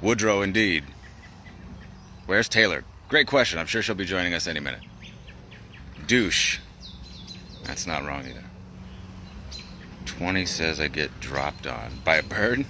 Woodrow, indeed. Where's Taylor? Great question. I'm sure she'll be joining us any minute. Douche. That's not wrong either. 20 says I get dropped on. By a bird?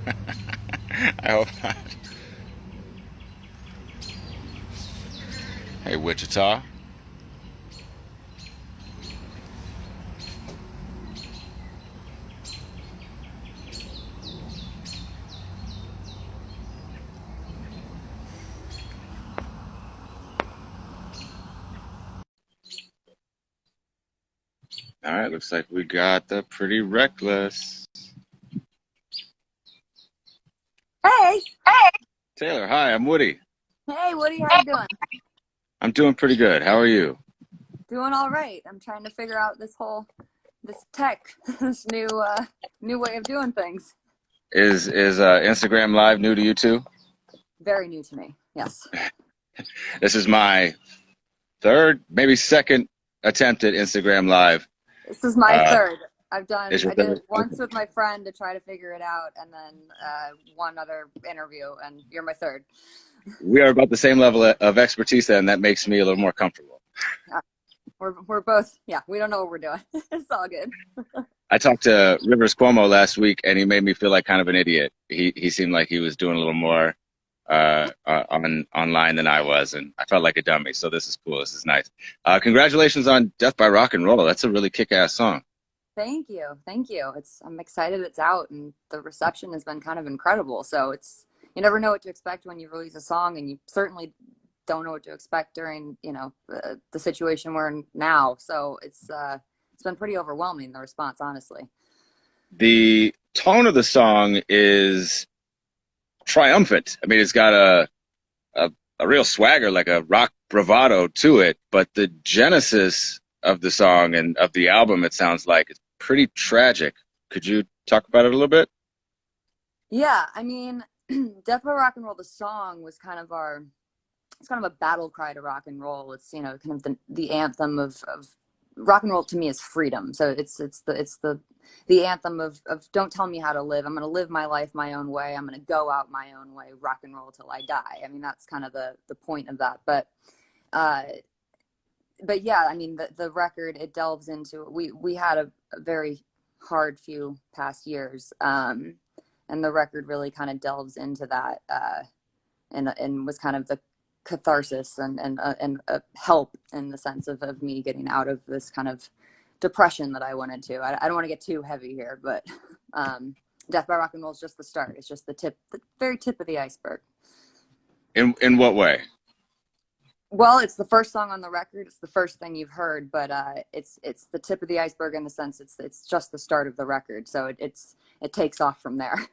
I hope not. Hey, Wichita. All right, looks like we got the Pretty Reckless. Hey, Taylor, hi, I'm Woody. hey, Woody, how you doing? I'm doing pretty good. How are you? Doing all right. I'm trying to figure out this tech, this new way of doing things. Is Instagram Live new to you too? Very new to me. Yes. This is my third, maybe second attempt at Instagram Live. This is my Uh, third. is your I did it third? once Okay. with my friend to try to figure it out, and then one other interview, and you're my third. We are about the same level of expertise, and that makes me a little more comfortable. Yeah, we're both, yeah, we don't know what we're doing. It's all good. I talked to Rivers Cuomo last week, and he made me feel like kind of an idiot. He seemed like he was doing a little more on online than I was, and I felt like a dummy. So this is cool. This is nice. Congratulations on Death by Rock and Roll. That's a really kick-ass song. Thank you. Thank you. I'm excited it's out, and the reception has been kind of incredible. So you never know what to expect when you release a song, and you certainly don't know what to expect during, the situation we're in now. So it's been pretty overwhelming, the response, honestly. The tone of the song is triumphant. I mean, it's got a, a real swagger, like a rock bravado to it, but the genesis of the song and of the album, it sounds like, it's pretty tragic. Could you talk about it a little bit? Yeah, I mean, Death by Rock and Roll, the song was it's kind of a battle cry to rock and roll. It's, kind of the anthem of rock and roll to me is freedom. So it's the anthem of don't tell me how to live. I'm going to live my life my own way. I'm going to go out my own way, rock and roll till I die. I mean, that's kind of the point of that. Uh, but yeah, I mean, the record, it delves into, we had a very hard few past years. And the record really kind of delves into that, and was kind of the catharsis and help in the sense of me getting out of this kind of depression that I went into. I don't want to get too heavy here, but Death by Rock and Roll is just the start. It's just the very tip of the iceberg. In what way? Well, it's the first song on the record. It's the first thing you've heard, but it's the tip of the iceberg in the sense it's just the start of the record. So it takes off from there.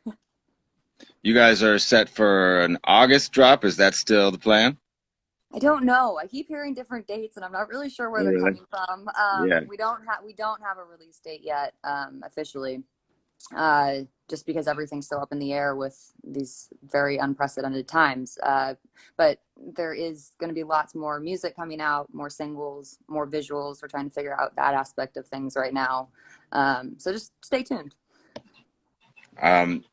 You guys are set for an August drop. Is that still the plan? I don't know. I keep hearing different dates, and I'm not really sure where they're Really? coming from. Yeah. We don't have a release date yet, officially, just because everything's still up in the air with these very unprecedented times. But there is going to be lots more music coming out, more singles, more visuals. We're trying to figure out that aspect of things right now. So just stay tuned. Um,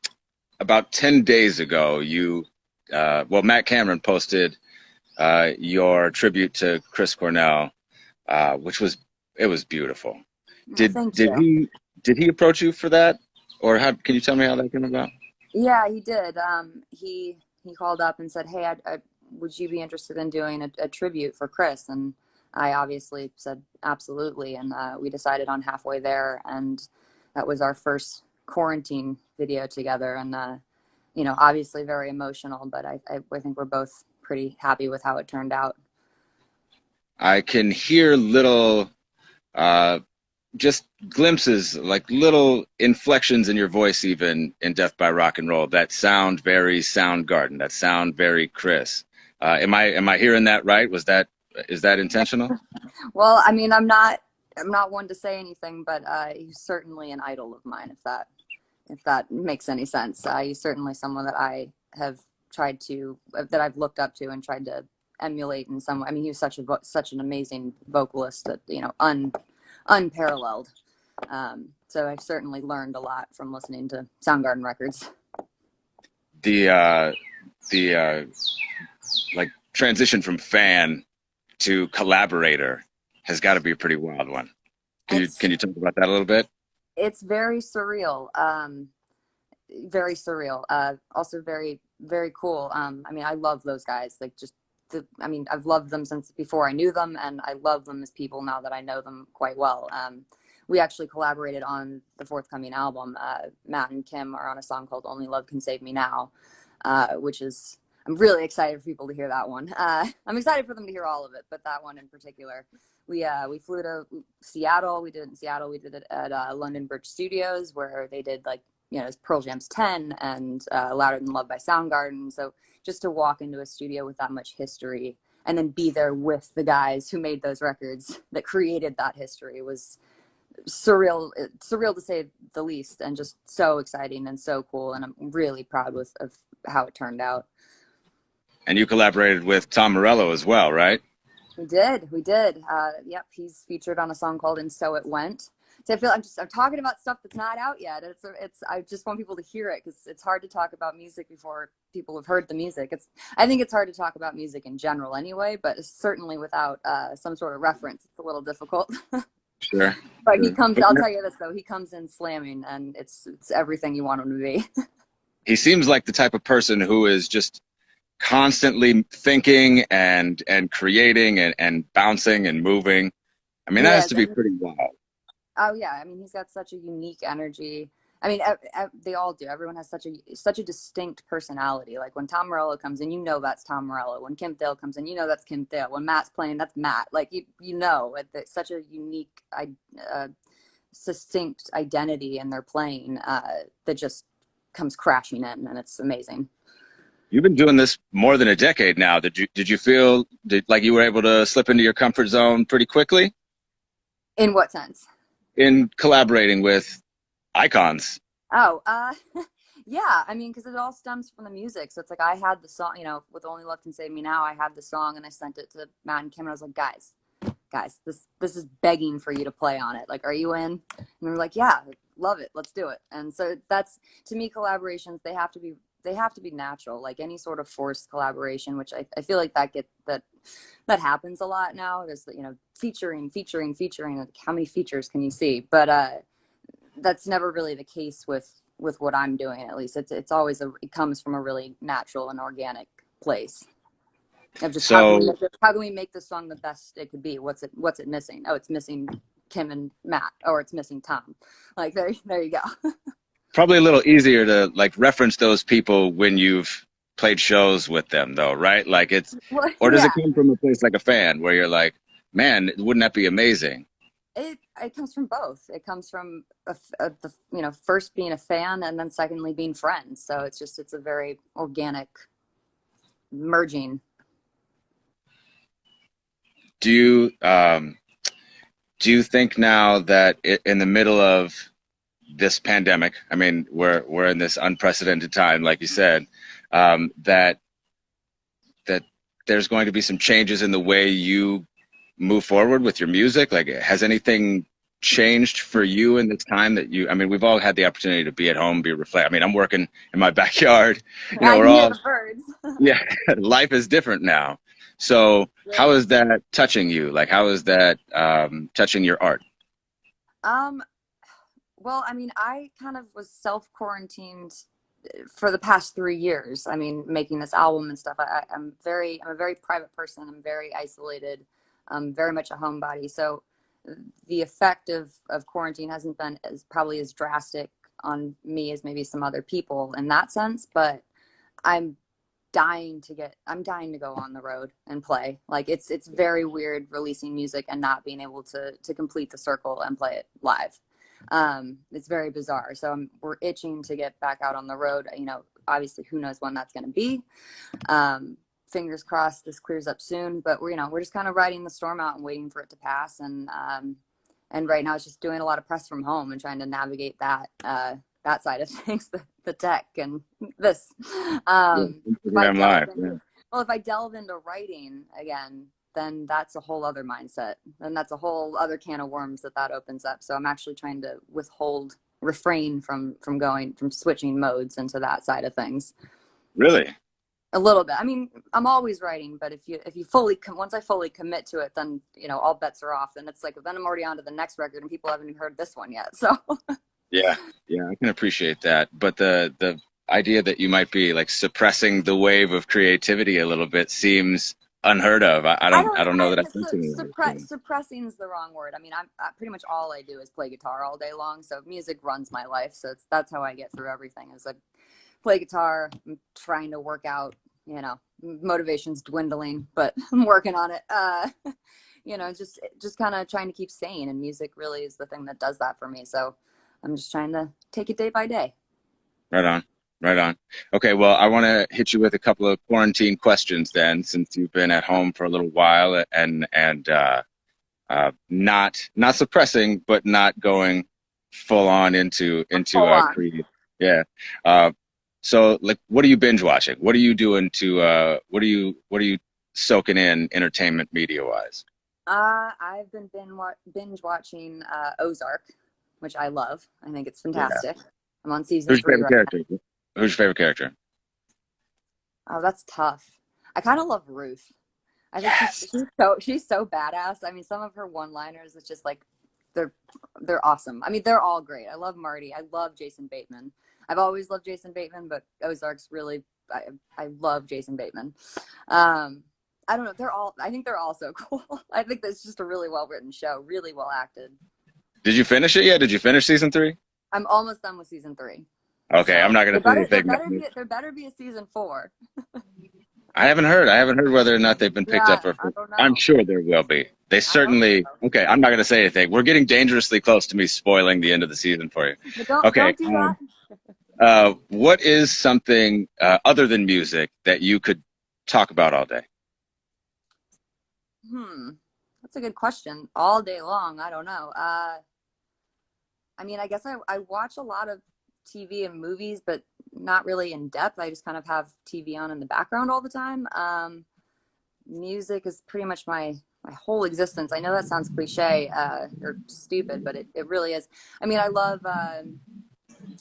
about 10 days ago, Matt Cameron posted your tribute to Chris Cornell, which it was beautiful. Oh, Did thank did you. he did he approach you for that, or how? Can you tell me how that came about? Yeah, he did. He called up and said, "Hey, would you be interested in doing a tribute for Chris?" And I obviously said absolutely, and we decided on Halfway There, and that was our first quarantine video together, and obviously very emotional, but I think we're both pretty happy with how it turned out. I can hear little, uh, just glimpses, like little inflections in your voice, even in Death by Rock and Roll, that sound very Soundgarden, that sound very Chris. Am I hearing that right? Is that intentional? Well, I mean, I'm not one to say anything, but he's certainly an idol of mine, if that makes any sense. He's certainly someone that I have that I've looked up to and tried to emulate in some way. I mean, he was such an amazing vocalist that, unparalleled. So I've certainly learned a lot from listening to Soundgarden records. the like transition from fan to collaborator has got to be a pretty wild one. It's Can you talk about that a little bit? it's very surreal. Very surreal. Also very cool. I mean, I love those guys. Like just I mean, I've loved them since before I knew them, and I love them as people now that I know them quite well. We actually collaborated on the forthcoming album. Matt and Kim are on a song called "Only Love Can Save Me Now," which is I'm really excited for people to hear that one. I'm excited for them to hear all of it, but that one in particular. We flew to Seattle. We did it in Seattle. We did it at London Bridge Studios, where they did like it's Pearl Jam's 10 and Louder Than Love by Soundgarden. So just to walk into a studio with that much history and then be there with the guys who made those records that created that history was surreal to say the least, and just so exciting and so cool. And I'm really proud of how it turned out. And you collaborated with Tom Morello as well, right? We did. Yep, he's featured on a song called "And So It Went." So I feel I'm talking about stuff that's not out yet. I just want people to hear it, because it's hard to talk about music before people have heard the music. I think it's hard to talk about music in general anyway, but certainly without some sort of reference, it's a little difficult. Sure. But Sure. I'll tell you this though, he comes in slamming, and it's everything you want him to be. He seems like the type of person who is just constantly thinking and creating and bouncing and moving. I mean, He that has is. to be pretty wild. Oh yeah, I mean he's got such a unique energy. I mean they all do. Everyone has such a distinct personality. Like when Tom Morello comes in, that's Tom Morello. When Kim Thale comes in, that's Kim Thale. When Matt's playing, that's Matt. Like it's such a unique, succinct identity in their playing that just comes crashing in, and it's amazing. You've been doing this more than a decade now. Did you feel like you were able to slip into your comfort zone pretty quickly In what sense? in collaborating with icons? Oh, yeah. I mean, because it all stems from the music. So it's like I had the song, with "Only Love Can Save Me Now." I had the song, and I sent it to Matt and Kim, and I was like, guys, this is begging for you to play on it. Like, are you in? And they're like, yeah, love it, let's do it. And so that's, to me, collaborations, they have to be natural. Like any sort of forced collaboration, which I feel like that happens a lot now. There's featuring. Like, how many features can you see? But that's never really the case with what I'm doing. At least it's always it comes from a really natural and organic place of just So how can we make this song the best it could be? What's it missing? Oh, it's missing Kim and Matt, or it's missing Tom. Like there you go. probably a little easier to like reference those people when you've played shows with them, though, right? Like Well, or does it yeah, come from a place like a fan where you're like, man, wouldn't that be amazing? it comes from both. It comes from the first being a fan, and then secondly being friends. So it's a very organic merging. Do you do you think now that in the middle of this pandemic, I mean, we're in this unprecedented time, like you said, that there's going to be some changes in the way you move forward with your music? Like, has anything changed for you in this time that I mean, we've all had the opportunity to be at home, be reflect. I mean, I'm working in my backyard. I We're can hear all, the birds. yeah, life is different now. So how Really. is that touching you? Like, how is that touching your art? Um, well, I mean, I kind of was self quarantined for the past 3 years. I mean, making this album and stuff. I'm a very private person. I'm very isolated. I'm very much a homebody. So the effect of quarantine hasn't been as probably as drastic on me as maybe some other people in that sense. But I'm I'm dying to go on the road and play. Like it's very weird releasing music and not being able to complete the circle and play it live. It's very bizarre. So we're itching to get back out on the road. Obviously who knows when that's going to be. Fingers crossed this clears up soon, but we're just kind of riding the storm out and waiting for it to pass. And right now it's just doing a lot of press from home and trying to navigate that side of things, the tech and this. Yeah, If I Instagram delve Live. into Yeah. well, if I delve into writing again, then that's a whole other mindset. Then that's a whole other can of worms that opens up. So I'm actually trying to refrain from switching modes into that side of things. Really? A little bit. I mean, I'm always writing, but if you fully once I fully commit to it, then all bets are off. Then it's like then I'm already on to the next record, and people haven't even heard this one yet. So Yeah, yeah, I can appreciate that. But the idea that you might be like suppressing the wave of creativity a little bit seems unheard of. I don't know that I think anything like that. suppressing is the wrong word. I mean, pretty much all I do is play guitar all day long. So music runs my life. So that's how I get through everything. Is I play guitar. I'm trying to work out. Motivation's dwindling, but I'm working on it. Just kind of trying to keep sane, and music really is the thing that does that for me. So I'm just trying to take it day by day. Right on, right on. Okay, well, I want to hit you with a couple of quarantine questions then, since you've been at home for a little while and not suppressing, but not going full on into Full on. creative. Yeah. Uh, so like, what are you binge watching? What are you doing to what are you soaking in entertainment media wise? I've been binge watching Ozark, which I love. I think it's Yeah. fantastic. I'm on season Who's your three favorite right character? Who's your favorite character? now. Oh, that's tough. I kind of love Ruth. I think Yes. she's so badass. I mean, some of her one-liners, it's just like they're they're awesome. I mean, they're all great. I love Marty. I love Jason Bateman. I've always loved Jason Bateman, but Ozark's really I love Jason Bateman. I don't know. I think they're all so cool. I think that's just a really well written show, really well acted. Did you finish it yet? Did you finish season three? I'm almost done with season three. Okay, I'm So not gonna say anything. there better be a season four. I haven't heard. I haven't heard whether or not they've been picked Yeah, up or. I don't I'm know. sure there will be. They I hope certainly. so. Okay, I'm not going to say anything. We're getting dangerously close to me spoiling the end of the season for you. But Okay. don't do that. What is something other than music that you could talk about all day? Hmm. That's a good question. All day long, I don't know. I mean, I guess I watch a lot of TV and movies, but not really in depth. I just kind of have TV on in the background all the time. Music is pretty much my whole existence. I know that sounds cliche or stupid, but it really is. I mean, I love.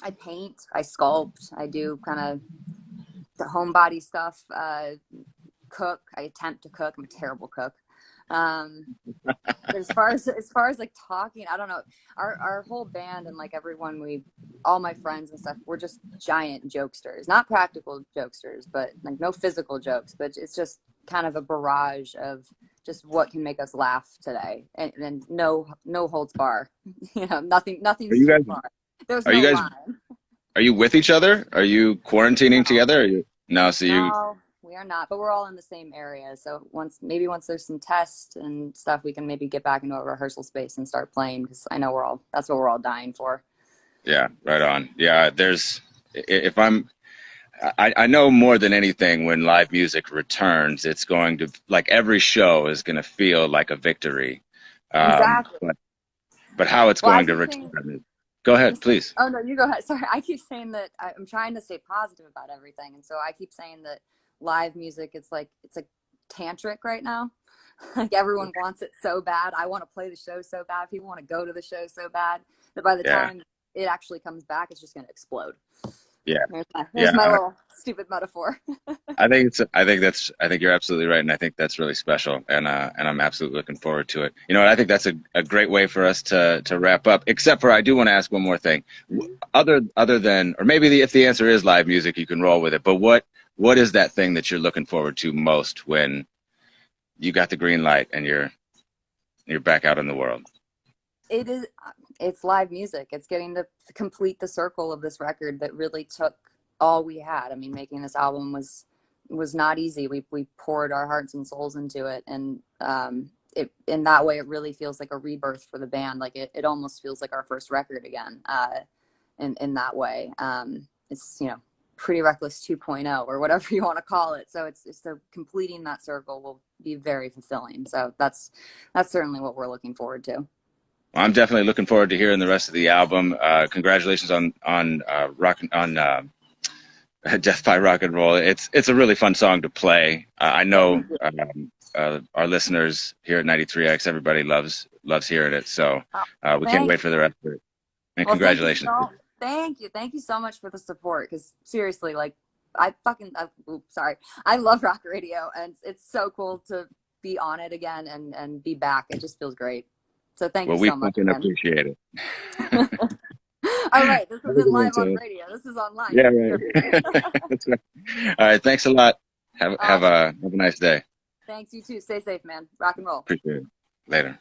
I paint. I sculpt. I do kind of the homebody stuff. Cook. I attempt to cook. I'm a terrible cook. Um, but as far as like talking, I don't know. Our whole band and like everyone all my friends and stuff, we're just giant jokesters. Not practical jokesters, but like no physical jokes, but it's just kind of a barrage of just what can make us laugh today. And no holds bar. Are Nothing's you too guys? far. There's Are you no guys? line. Are you with each other? Are you quarantining No. together? Are you? No. So you. No, we are not, but we're all in the same area. So once there's some tests and stuff, we can maybe get back into a rehearsal space and start playing because I know that's what we're all dying for. Yeah. Right on. Yeah. There's. If I'm I know more than anything when live music returns, it's going to, like every show is going to feel like a victory. Um, Exactly. but, but how it's Well, I going to keep saying, return. Go ahead, please. oh no, you go ahead. Sorry, I keep saying that I'm trying to stay positive about everything, and so I keep saying that live music, it's like tantric right now. Like everyone wants it so bad. I want to play the show so bad. People want to go to the show so bad that by the Yeah. time it actually comes back, it's just going to explode. Yeah. There's Yeah. my little stupid metaphor. I think you're absolutely right. And I think that's really special. And I'm absolutely looking forward to it. You know, I think that's a great way for us to wrap up, except for I do want to ask one more thing. Other than, or maybe if the answer is live music, you can roll with it. But what is that thing that you're looking forward to most when you got the green light and you're back out in the world? It is. It's live music. It's getting to complete the circle of this record that really took all we had. I mean, making this album was not easy. We poured our hearts and souls into it, and it in that way it really feels like a rebirth for the band. Like it almost feels like our first record again. In that way, it's Pretty Reckless 2.0 or whatever you want to call it. So it's so completing that circle will be very fulfilling. So that's certainly what we're looking forward to. I'm definitely looking forward to hearing the rest of the album. Congratulations on rock on Death by Rock and Roll. It's a really fun song to play. I know Thank you. our listeners here at 93X, everybody loves hearing it. So Oh, we can't thank wait for the rest of it. And Well, congratulations. thank you so much for the support. Because seriously, like I fucking, oops, sorry. I love rock radio, and it's so cool to be on it again and be back. It just feels great. So thank you Well, we so much, fucking man. appreciate it. All right, this Have a isn't good one, live on Taylor. radio. This is online. Yeah, Sure. right. That's right. All right. Thanks a lot. Have Awesome. a nice day. Thanks, you too. Stay safe, man. Rock and roll. Appreciate it. Later.